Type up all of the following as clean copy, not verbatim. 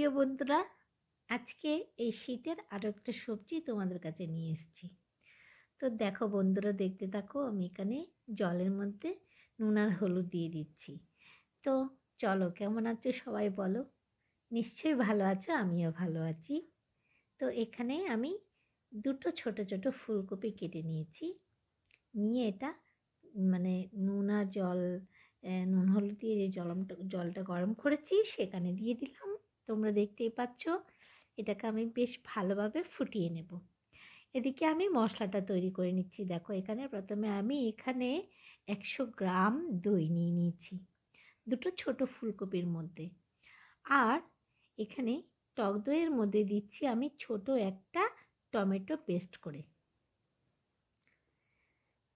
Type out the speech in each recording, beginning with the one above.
প্রিয় বন্ধুরা, আজকে এই শীতের আরও একটা সবজি তোমাদের কাছে নিয়ে এসেছি। তো দেখো বন্ধুরা, দেখতে থাকো। আমি এখানে জলের মধ্যে নুন আর হলুদ দিয়ে দিচ্ছি। তো চলো, কেমন আছো সবাই বলো। নিশ্চয়ই ভালো আছো, আমিও ভালো আছি। তো এখানে আমি দুটো ছোট ছোট ফুলকপি কেটে নিয়েছি। নিয়ে এটা মানে নুন আর নুন হলুদ দিয়ে যে জলটা গরম করেছি সেখানে দিয়ে দিলাম। তোমরা দেখতেই পাচ্ছ। এটাকে আমি বেশ ভালোভাবে ফুটিয়ে নেব। এদিকে আমি মশলাটা তৈরি করে নিচ্ছি। দেখো, এখানে প্রথমে আমি 100 গ্রাম দই নিয়ে নিয়েছি দুটো ছোট ফুলকপির মধ্যে। আর এখানে টক দইয়ের মধ্যে দিচ্ছি আমি ছোট একটা টমেটো পেস্ট করে।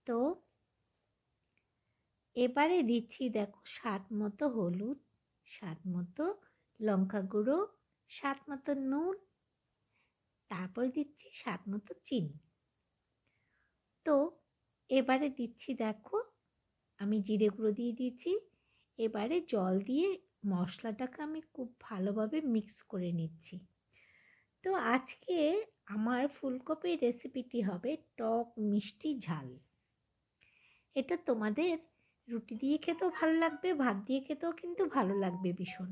তো এবারে দিচ্ছি, দেখো, স্বাদ মতো হলুদ, স্বাদ মতো লঙ্কা গুঁড়ো, স্বাদ মতো নুন, তারপর দিচ্ছি স্বাদ মতো চিনি। তো এবারে দিচ্ছি, দেখো, আমি জিরে গুঁড়ো দিয়ে দিয়েছি। এবারে জল দিয়ে মশলাটাকে আমি খুব ভালোভাবে মিক্স করে নিচ্ছি। তো আজকে আমার ফুলকপির রেসিপিটি হবে টক মিষ্টি ঝাল। এটা তোমাদের রুটি দিয়ে খেতেও ভালো লাগবে, ভাত দিয়ে খেতেও কিন্তু ভালো লাগবে ভীষণ।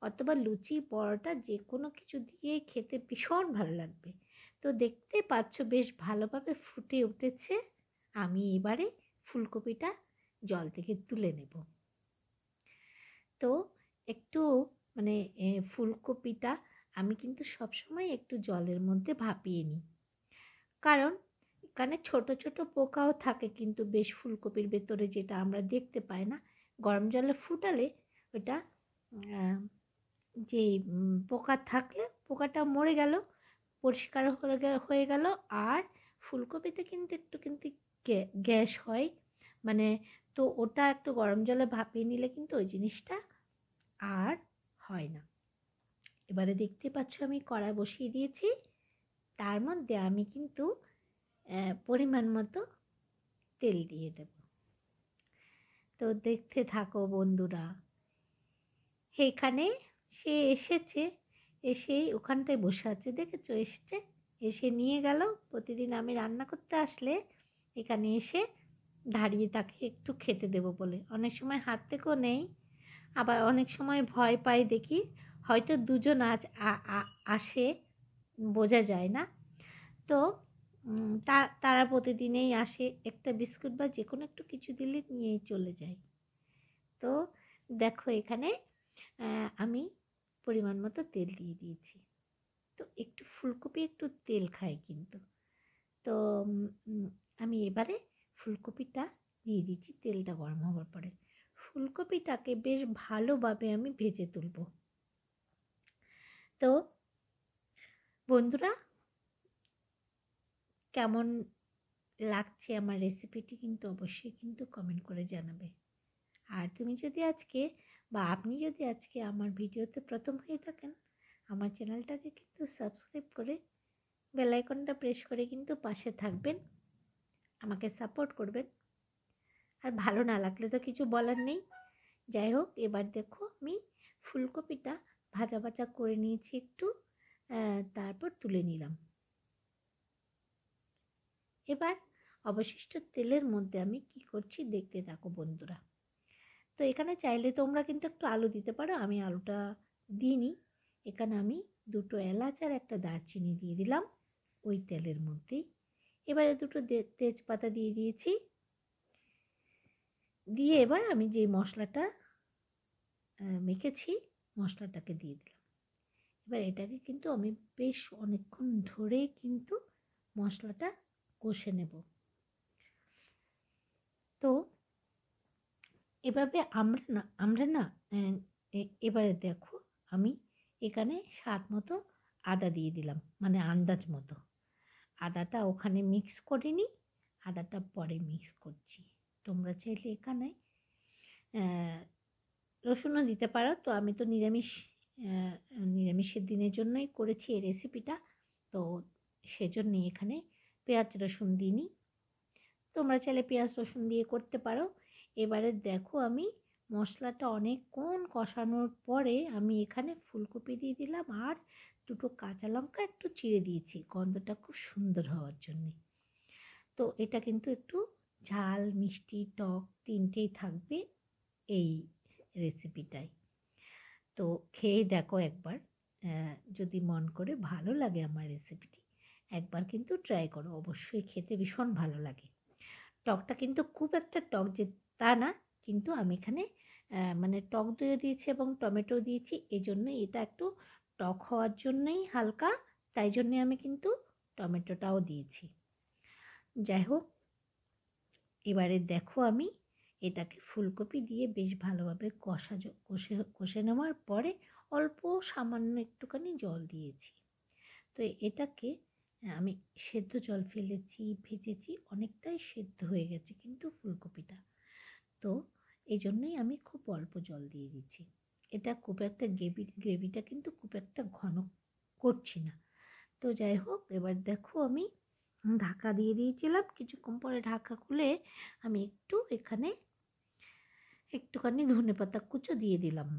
অথবা লুচি, পরোটা, যে কোনো কিছু দিয়ে খেতে ভীষণ ভালো লাগবে। তো দেখতে পাচ্ছ বেশ ভালোভাবে ফুটে উঠেছে। আমি এবারে ফুলকপিটা জল থেকে তুলে নেব। তো একটু মানে ফুলকপিটা আমি কিন্তু সবসময় একটু জলের মধ্যে ভাপিয়ে নিই। কারণ এখানে ছোট ছোট পোকাও থাকে কিন্তু বেশ ফুলকপির ভেতরে, যেটা আমরা দেখতে পাই না। গরম জলে ফুটালে ওটা যে পোকা থাকলে পোকাটা মরে গেল, পরিষ্কার হয়ে গেল। আর ফুলকপিতে কিন্তু একটু কিন্তু গ্যাস হয়, মানে, তো ওটা একটু গরম জলে ভাপিয়ে নিলে কিন্তু ওই জিনিসটা আর হয় না। এবারে দেখতে পাচ্ছ আমি কড়াই বসিয়ে দিয়েছি। তার মধ্যে আমি কিন্তু পরিমাণ মতো তেল দিয়ে দেব। তো দেখতে থাকো বন্ধুরা। এখানে সে এসেছে, এসেই ওখানটায় বসে আছে, দেখেছো? এসছে, এসে নিয়ে গেল। প্রতিদিন আমি রান্না করতে আসলে এখানে এসে দাঁড়িয়ে তাকে একটু খেতে দেব বলে। অনেক সময় হাত থেকেও নেই, আবার অনেক সময় ভয় পাই দেখি। হয়তো দুজন আসে, বোঝা যায় না। তো তারা প্রতিদিনেই আসে, একটা বিস্কুট বা যে কোনো একটু কিছু দিলে নিয়েই চলে যায়। তো দেখো, এখানে আমি পরিমাণ মতো তেল দিয়ে দিয়েছি। তো একটু ফুলকপি একটু তেল খায় কিন্তু। তো আমি এবারে ফুলকপিটা দিয়ে দিচ্ছি তেলটা গরম হওয়ার পরে। ফুলকপিটাকে বেশ ভালোভাবে আমি ভেজে তুলব। তো বন্ধুরা, কেমন লাগছে আমার রেসিপিটি কিন্তু অবশ্যই কিন্তু কমেন্ট করে জানাবে। আর তুমি যদি আজকে বা আপনি যদি আজকে আমার ভিডিওতে প্রথম হয়ে থাকেন, আমার চ্যানেলটাকে কিন্তু সাবস্ক্রাইব করে বেল আইকনটা প্রেস করে কিন্তু পাশে থাকবেন, আমাকে সাপোর্ট করবেন। আর ভালো না লাগলে তো কিছু বলার নেই। যাই হোক, এবার দেখো আমি ফুলকপিটা ভাজা ভাজা করে নিয়েছি একটু, তারপর তুলে নিলাম। এবার অবশিষ্ট তেলের মধ্যে আমি কি করছি দেখতে থাকো বন্ধুরা। তো এখানে চাইলে তোমরা কিন্তু একটু আলু দিতে পারো, আমি আলুটা দিইনি। এখানে আমি দুটো এলাচ আর একটা দারচিনি দিয়ে দিলাম ওই তেলের মধ্যেই। এবারে দুটো তেজপাতা দিয়ে দিয়েছি। দিয়ে এবার আমি যে মশলাটা মেখেছি মশলাটাকে দিয়ে দিলাম। এবার এটাকে কিন্তু আমি বেশ অনেকক্ষণ ধরে কিন্তু মশলাটা কষে নেব। তো এভাবে আমরা না এবারে দেখো, আমি এখানে স্বাদ মতো আদা দিয়ে দিলাম, মানে আন্দাজ মতো। আদাটা ওখানে মিক্স করিনি, আদাটা পরে মিক্স করছি। তোমরা চাইলে এখানে রসুনও দিতে পারো। তো আমি তো নিরামিষের দিনের জন্যই করেছি এই রেসিপিটা। তো সেজন্যই এখানে পেঁয়াজ রসুন দিইনি। তোমরা চাইলে পেঁয়াজ রসুন দিয়ে করতে পারো। এবারে দেখো আমি মশলাটা অনেকক্ষণ কষানোর পরে আমি এখানে ফুলকপি দিয়ে দিলাম আর দুটো কাঁচা লঙ্কা একটু চিড়ে দিয়েছি গন্ধটা খুব সুন্দর হওয়ার জন্যে। তো এটা কিন্তু একটু ঝাল মিষ্টি টক তিনটেই থাকবে এই রেসিপিটায়। তো খেয়ে দেখো একবার, যদি মন করে ভালো লাগে আমার রেসিপিটি একবার কিন্তু ট্রাই করো, অবশ্যই খেতে ভীষণ ভালো লাগে। টকটা কিন্তু খুব একটা টক যে তা না, কিন্তু আমি এখানে মানে টক দইও দিয়েছি এবং টমেটো দিয়েছি, এই জন্য এটা একটু টক হওয়ার জন্যই হালকা, তাই জন্যে আমি কিন্তু টমেটোটাও দিয়েছি। যাই হোক, এবারে দেখো আমি এটাকে ফুলকপি দিয়ে বেশ ভালোভাবে কষে নেওয়ার পরে অল্প সামান্য একটুখানি জল দিয়েছি। তো এটাকে আমি সেদ্ধ জল ফেলেছি, ভেজেছি, অনেকটাই সেদ্ধ হয়ে গেছে কিন্তু ফুলকপিটা। তো এই জন্যই আমি খুব অল্প জল দিয়ে দিচ্ছি। এটা খুব একটা গ্রেভিটা কিন্তু খুব একটা ঘন করছি না। তো যাই হোক, এবার দেখো আমি ঢাকা দিয়ে দিয়েছিলাম, কিছুক্ষণ পরে ঢাকা খুলে আমি একটু এখানে একটুখানি ধনেপাতা কুচো দিয়ে দিলাম।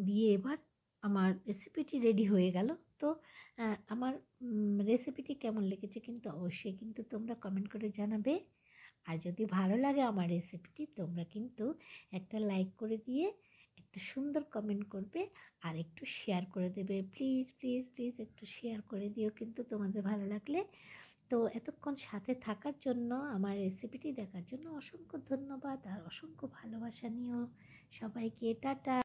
দিয়ে এবার আমার রেসিপিটি রেডি হয়ে গেল। তো আমার রেসিপিটি কেমন লেগেছে কিন্তু অবশ্যই কিন্তু তোমরা কমেন্ট করে জানাবে। আর যদি ভালো লাগে আমার রেসিপিটি তোমরা কিন্তু একটা লাইক করে দিয়ে একটা সুন্দর কমেন্ট করবে আর একটু শেয়ার করে দেবে। প্লিজ প্লিজ প্লিজ একটু শেয়ার করে দিও কিন্তু তোমাদের ভালো লাগলে। তো এতক্ষণ সাথে থাকার জন্য, আমার রেসিপিটি দেখার জন্য অসংখ্য ধন্যবাদ আর অসংখ্য ভালোবাসা নিও সবাইকে। টাটা।